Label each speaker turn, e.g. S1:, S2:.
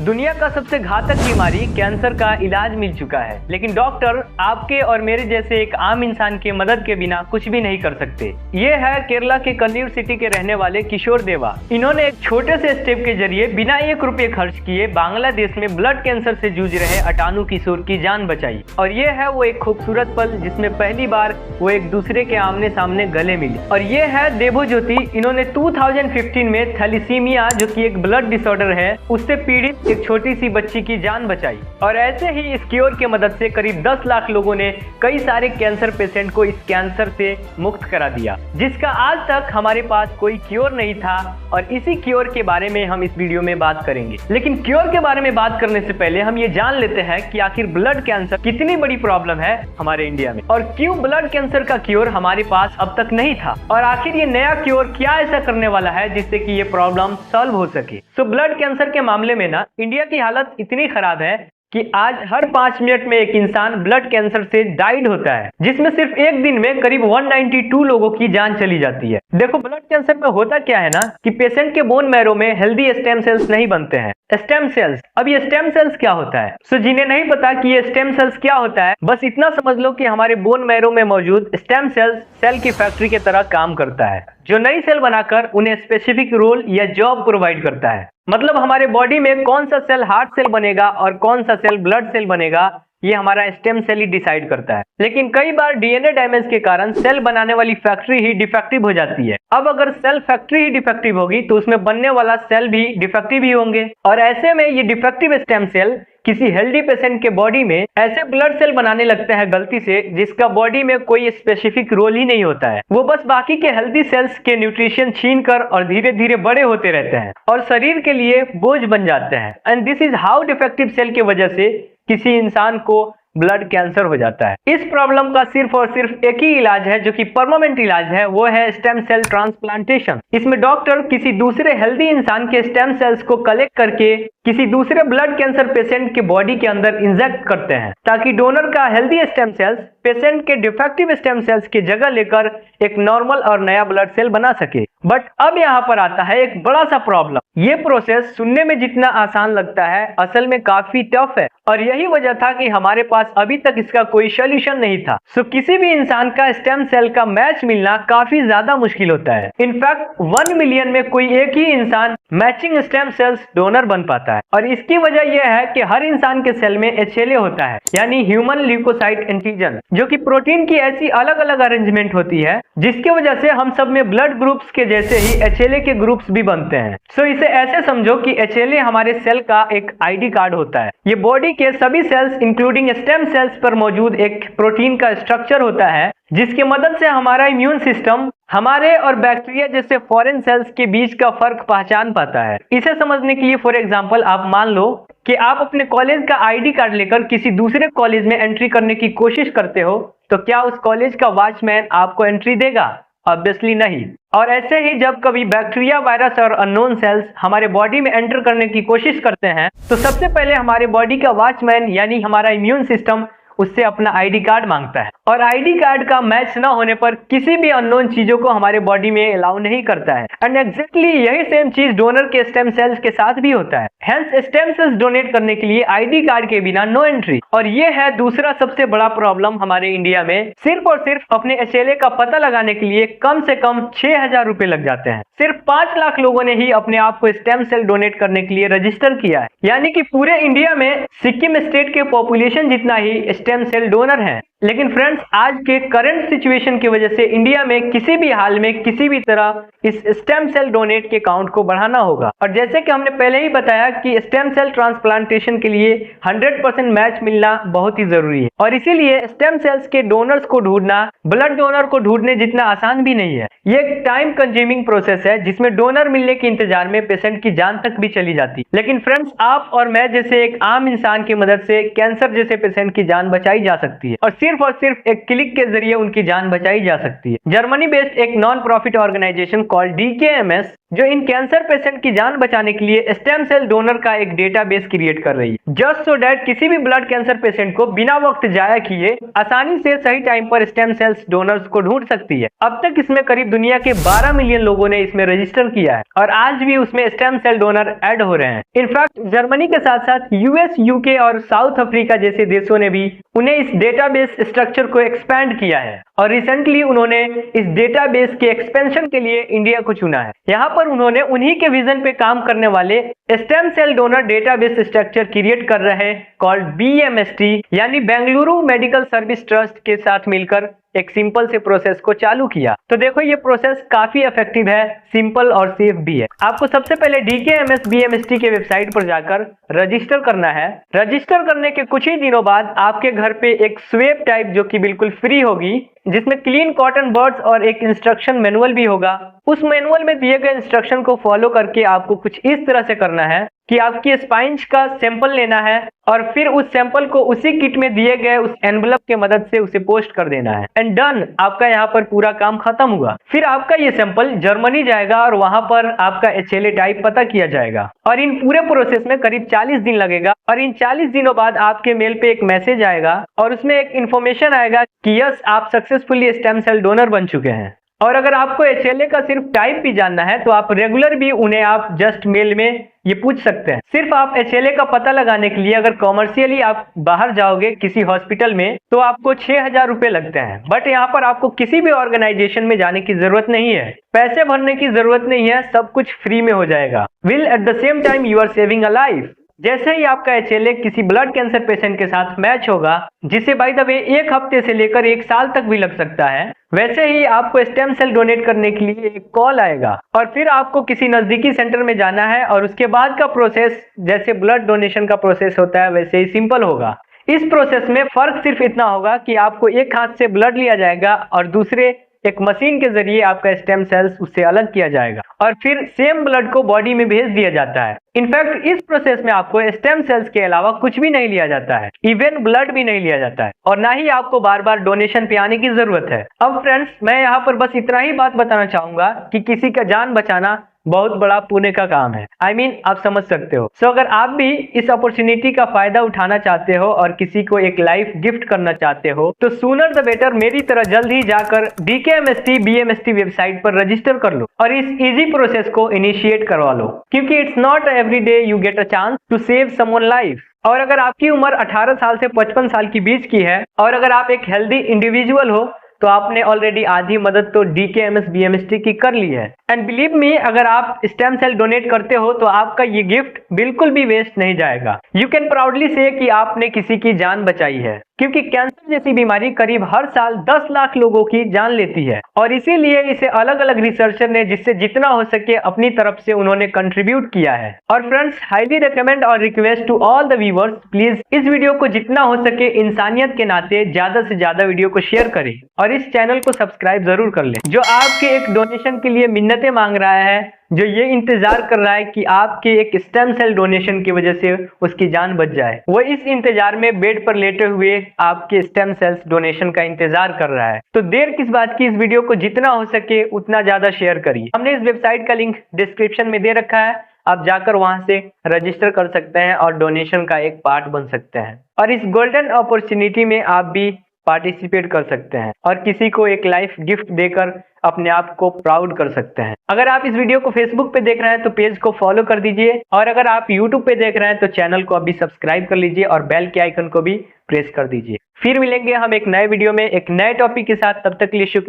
S1: दुनिया का सबसे घातक बीमारी कैंसर का इलाज मिल चुका है, लेकिन डॉक्टर आपके और मेरे जैसे एक आम इंसान के मदद के बिना कुछ भी नहीं कर सकते। ये है केरला के कन्नूर सिटी के रहने वाले किशोर देवा। इन्होंने एक छोटे से स्टेप के जरिए बिना 1 रुपये खर्च किए बांग्लादेश में ब्लड कैंसर से जूझ रहे 98 किशोर की जान बचाई। और ये है वो एक खूबसूरत पल जिसमें पहली बार वो एक दूसरे के आमने सामने गले मिले। और ये है देवो ज्योति। इन्होंने 2015 में थैलीसीमिया, जो कि एक ब्लड डिसऑर्डर है, उससे पीड़ित एक छोटी सी बच्ची की जान बचाई। और ऐसे ही इस क्योर की मदद से करीब 10 लाख लोगों ने कई सारे कैंसर पेशेंट को इस कैंसर से मुक्त करा दिया, जिसका आज तक हमारे पास कोई क्योर नहीं था। और इसी क्योर के बारे में हम इस वीडियो में बात करेंगे। लेकिन क्योर के बारे में बात करने से पहले हम ये जान लेते हैं कि आखिर ब्लड कैंसर कितनी बड़ी प्रॉब्लम है हमारे इंडिया में, और क्यों ब्लड कैंसर का क्योर हमारे पास अब तक नहीं था, और आखिर ये नया क्योर क्या ऐसा करने वाला है जिससे कि ये प्रॉब्लम सॉल्व हो सके। तो ब्लड कैंसर के मामले में ना इंडिया की हालत इतनी खराब है कि आज हर 5 मिनट में एक इंसान ब्लड कैंसर से डाइड होता है, जिसमें सिर्फ एक दिन में करीब 192 लोगों की जान चली जाती है। देखो, ब्लड कैंसर में होता क्या है ना कि पेशेंट के बोन मैरो में हेल्दी स्टेम सेल्स नहीं बनते हैं, स्टेम सेल्स। अब ये स्टेम सेल्स क्या होता है? सो जिन्हें नहीं पता कि ये स्टेम सेल्स क्या होता है, बस इतना समझ लो कि हमारे बोन मैरो में मौजूद स्टेम सेल्स सेल की फैक्ट्री की तरह काम करता है, जो नई सेल बनाकर उन्हें स्पेसिफिक रोल या जॉब प्रोवाइड करता है। मतलब हमारे बॉडी में कौन सा सेल हार्ट सेल बनेगा और कौन सा सेल ब्लड सेल बनेगा, ये हमारा स्टेम सेल ही डिसाइड करता है। लेकिन कई बार डीएनए डैमेज के कारण सेल बनाने वाली फैक्ट्री ही डिफेक्टिव हो जाती है। अब अगर सेल फैक्ट्री ही डिफेक्टिव होगी तो उसमें बनने वाला सेल भी डिफेक्टिव ही होंगे, और ऐसे में ये डिफेक्टिव स्टेम सेल किसी हेल्दी पेशेंट के बॉडी में ऐसे ब्लड सेल बनाने लगते हैं गलती से, जिसका बॉडी में कोई स्पेसिफिक रोल ही नहीं होता है। वो बस बाकी के हेल्दी सेल्स के न्यूट्रिशन छीनकर और धीरे धीरे बड़े होते रहते हैं और शरीर के लिए बोझ बन जाते हैं। And this is how defective cell की वजह से किसी इंसान को ब्लड कैंसर हो जाता है। इस प्रॉब्लम का सिर्फ और सिर्फ एक ही इलाज है, जो कि परमानेंट इलाज है, वो है स्टेम सेल ट्रांसप्लांटेशन। इसमें डॉक्टर किसी दूसरे हेल्दी इंसान के स्टेम सेल्स को कलेक्ट करके किसी दूसरे ब्लड कैंसर पेशेंट के बॉडी के अंदर इंजेक्ट करते हैं, ताकि डोनर का हेल्दी स्टेम सेल्स पेशेंट के डिफेक्टिव स्टेम सेल्स की जगह लेकर एक नॉर्मल और नया ब्लड सेल बना सके। बट अब यहाँ पर आता है एक बड़ा सा प्रॉब्लम। ये प्रोसेस सुनने में जितना आसान लगता है, असल में काफी टफ है, और यही वजह था कि हमारे पास अभी तक इसका कोई सोल्यूशन नहीं था। सो किसी भी इंसान का स्टेम सेल का मैच मिलना काफी ज्यादा मुश्किल होता है। इनफैक्ट 1 मिलियन में कोई एक ही इंसान मैचिंग स्टेम सेल्स डोनर बन पाता है, और इसकी वजह यह है कि हर इंसान के सेल में HLA होता है, यानी ह्यूमन ल्यूकोसाइट एंटीजन, जो कि प्रोटीन की ऐसी अलग अलग अरेंजमेंट होती है जिसकी वजह से हम सब में ब्लड ग्रुप्स के जैसे ही HLA के ग्रुप्स भी बनते हैं। सो इसे ऐसे समझो कि HLA हमारे सेल का एक ID कार्ड होता है। ये बॉडी के सभी सेल्स इंक्लूडिंग स्टेम सेल्स पर मौजूद एक प्रोटीन का स्ट्रक्चर होता है, जिसकी मदद से हमारा इम्यून सिस्टम हमारे और बैक्टीरिया जैसे फॉरेन सेल्स के बीच का फर्क पहचान पाता है। इसे समझने के लिए फॉर एग्जांपल आप मान लो कि आप अपने कॉलेज का ID कार्ड लेकर किसी दूसरे कॉलेज में एंट्री करने की कोशिश करते हो, तो क्या उस कॉलेज का वॉचमैन आपको एंट्री देगा? ऑब्वियसली नहीं। और ऐसे ही जब कभी बैक्टीरिया, वायरस और अननोन सेल्स हमारे बॉडी में एंटर करने की कोशिश करते हैं, तो सबसे पहले हमारे बॉडी का वॉचमैन यानी हमारा इम्यून सिस्टम उससे अपना ID कार्ड मांगता है, और ID कार्ड का मैच ना होने पर किसी भी अननोन चीजों को हमारे बॉडी में अलाउ नहीं करता है। एंड एग्जैक्टली यही सेम चीज डोनर के स्टेम सेल्स के साथ भी होता है। हेंस स्टेम सेल्स डोनेट करने के लिए ID कार्ड के बिना नो एंट्री। और ये है दूसरा सबसे बड़ा प्रॉब्लम हमारे इंडिया में। सिर्फ और सिर्फ अपने HLA का पता लगाने के लिए कम से कम 6000 रुपए लग जाते हैं। सिर्फ 5 लाख लोगों ने ही अपने आप को स्टेम सेल डोनेट करने के लिए रजिस्टर किया है, यानी कि पूरे इंडिया में सिक्किम स्टेट के पॉपुलेशन जितना ही स्टेम सेल डोनर है। लेकिन फ्रेंड्स, आज के करंट सिचुएशन की वजह से इंडिया में किसी भी हाल में किसी भी तरह इस स्टेम सेल डोनेट के काउंट को बढ़ाना होगा। और जैसे कि हमने पहले ही बताया कि स्टेम सेल ट्रांसप्लांटेशन के लिए 100% मैच मिलना बहुत ही जरूरी है, और इसीलिए स्टेम सेल्स के डोनर्स को ढूंढना ब्लड डोनर को ढूंढने जितना आसान भी नहीं है। ये एक टाइम कंज्यूमिंग प्रोसेस है जिसमें डोनर मिलने के इंतजार में पेशेंट की जान तक भी चली जाती। लेकिन फ्रेंड्स, आप और मैं जैसे एक आम इंसान की मदद से कैंसर जैसे पेशेंट की जान बचाई जा सकती है, और सिर्फ सिर्फ और सिर्फ एक क्लिक के जरिए उनकी जान बचाई जा सकती है। जर्मनी बेस्ड एक non profit organization called DKMS जो इन कैंसर पेशेंट की जान बचाने के लिए स्टेम सेल डोनर का एक डेटाबेस क्रिएट कर रही है, जस्ट सो दैट किसी भी ब्लड कैंसर पेशेंट को बिना वक्त जाया किए आसानी से सही टाइम पर स्टेम सेल्स डोनर्स को ढूंढ सकती है। अब तक इसमें करीब दुनिया के 12 मिलियन लोगों ने इसमें रजिस्टर किया है और आज भी उसमें स्टेम सेल डोनर ऐड हो रहे हैं। इनफैक्ट जर्मनी के साथ साथ US, UK और साउथ अफ्रीका जैसे देशों ने भी उन्हें इस डेटाबेस स्ट्रक्चर को एक्सपैंड किया है और रिसेंटली उन्होंने इस डेटाबेस के एक्सपेंशन के लिए इंडिया को चुना है। यहाँ पर उन्होंने उन्हीं के विजन पे काम करने वाले stem cell donor database structure create कर रहे हैं कॉल्ड BMST यानी बेंगलुरु मेडिकल सर्विस ट्रस्ट के साथ मिलकर एक सिंपल से प्रोसेस को चालू किया। तो देखो ये प्रोसेस काफी इफेक्टिव है, सिंपल और सेफ भी है। आपको सबसे पहले DKMS BMST के वेबसाइट पर जाकर रजिस्टर करना है। रजिस्टर करने के कुछ ही दिनों बाद आपके घर पे एक स्वेप टाइप जो कि बिल्कुल फ्री होगी, जिसमें क्लीन कॉटन बर्ड्स और एक इंस्ट्रक्शन मैनुअल भी होगा। उस मैनुअल में दिए गए इंस्ट्रक्शन को फॉलो करके आपको कुछ इस तरह से करना है कि आपकी स्पाइंज का सैंपल लेना है और फिर उस सैंपल को उसी किट में दिए गए उस एनवलप के मदद से उसे पोस्ट कर देना है एंड डन। आपका यहाँ पर पूरा काम खत्म हुआ। फिर आपका ये सैंपल जर्मनी जाएगा और वहां पर आपका HLA टाइप पता किया जाएगा और इन पूरे प्रोसेस में करीब 40 दिन लगेगा और इन 40 दिनों बाद आपके मेल पे एक मैसेज आएगा और उसमें एक इन्फॉर्मेशन आएगा कि यस आप सक्सेसफुली स्टेम सेल डोनर बन चुके हैं। और अगर आपको HLA का सिर्फ टाइप भी जानना है तो आप रेगुलर भी उन्हें आप जस्ट मेल में ये पूछ सकते हैं। सिर्फ आप HLA का पता लगाने के लिए अगर कॉमर्शियली आप बाहर जाओगे किसी हॉस्पिटल में तो आपको 6,000 रुपए लगते हैं, बट यहाँ पर आपको किसी भी ऑर्गेनाइजेशन में जाने की जरूरत नहीं है, पैसे भरने की जरूरत नहीं है, सब कुछ फ्री में हो जाएगा। Will at the same time you are saving a life. जैसे ही आपका HLA किसी ब्लड कैंसर पेशेंट के साथ मैच होगा, जिसे बाय द वे 1 हफ्ते से लेकर 1 साल तक भी लग सकता है, वैसे ही आपको स्टेम सेल डोनेट करने के लिए एक कॉल आएगा और फिर आपको किसी नजदीकी सेंटर में जाना है और उसके बाद का प्रोसेस जैसे ब्लड डोनेशन का प्रोसेस होता है वैसे ही सिंपल होगा। इस प्रोसेस में फर्क सिर्फ इतना होगा कि आपको एक हाथ से ब्लड लिया जाएगा और दूसरे एक मशीन के जरिए आपका स्टेम सेल्स उससे अलग किया जाएगा और फिर सेम ब्लड को बॉडी में भेज दिया जाता है। इनफैक्ट इस प्रोसेस में आपको स्टेम सेल्स के अलावा कुछ भी नहीं लिया जाता है, इवन ब्लड भी नहीं लिया जाता है और ना ही आपको बार बार डोनेशन पे आने की जरूरत है। अब फ्रेंड्स मैं यहाँ पर बस इतना ही बात बताना चाहूंगा कि किसी का जान बचाना बहुत बड़ा पुण्य का काम है। I mean, आप समझ सकते हो। सो अगर आप भी इस अपॉर्चुनिटी का फायदा उठाना चाहते हो और किसी को एक लाइफ गिफ्ट करना चाहते हो तो सूनर द बेटर मेरी तरह जल्द ही जाकर DKMST BMST वेबसाइट पर रजिस्टर कर लो और इस इजी प्रोसेस को इनिशिएट करवा लो, क्योंकि it's not every day you get a chance to save someone life. और अगर आपकी उम्र 18 साल से 55 साल के बीच की है और अगर आप एक हेल्दी इंडिविजुअल हो तो आपने ऑलरेडी आधी मदद तो DKMS BMST की कर ली है। एंड बिलीव मी, अगर आप स्टेम सेल डोनेट करते हो तो आपका ये गिफ्ट बिल्कुल भी वेस्ट नहीं जाएगा। यू कैन प्राउडली से कि आपने किसी की जान बचाई है, क्योंकि कैंसर जैसी बीमारी करीब हर साल 10 लाख लोगों की जान लेती है और इसीलिए इसे अलग अलग रिसर्चर ने जिससे जितना हो सके अपनी तरफ से उन्होंने कंट्रीब्यूट किया है। और फ्रेंड्स हाईली रिकमेंड और request to all the viewers, please इस वीडियो को जितना हो सके इंसानियत के नाते ज्यादा से ज्यादा वीडियो को शेयर करें और इस चैनल को सब्सक्राइब जरूर कर लें। जो आपके एक डोनेशन के लिए मिन्नतें मांग रहा है, जो ये इंतजार कर रहा है कि आपके एक स्टेम सेल डोनेशन की वजह से उसकी जान बच जाए, वो इस इंतजार में बेड पर लेटे हुए आपके स्टेम सेल्स डोनेशन का इंतजार कर रहा है। तो देर किस बात की, इस वीडियो को जितना हो सके उतना ज्यादा शेयर करिए। हमने इस वेबसाइट का लिंक डिस्क्रिप्शन में दे रखा है, आप जाकर वहां से रजिस्टर कर सकते हैं और डोनेशन का एक पार्ट बन सकते हैं और इस गोल्डन अपॉर्चुनिटी में आप भी पार्टिसिपेट कर सकते हैं और किसी को एक लाइफ गिफ्ट देकर अपने आप को प्राउड कर सकते हैं। अगर आप इस वीडियो को फेसबुक पे देख रहे हैं तो पेज को फॉलो कर दीजिए और अगर आप यूट्यूब पे देख रहे हैं तो चैनल को अभी सब्सक्राइब कर लीजिए और बेल के आइकन को भी प्रेस कर दीजिए। फिर मिलेंगे हम एक नए वीडियो में एक नए टॉपिक के साथ, तब तक के लिए शुक्रिया।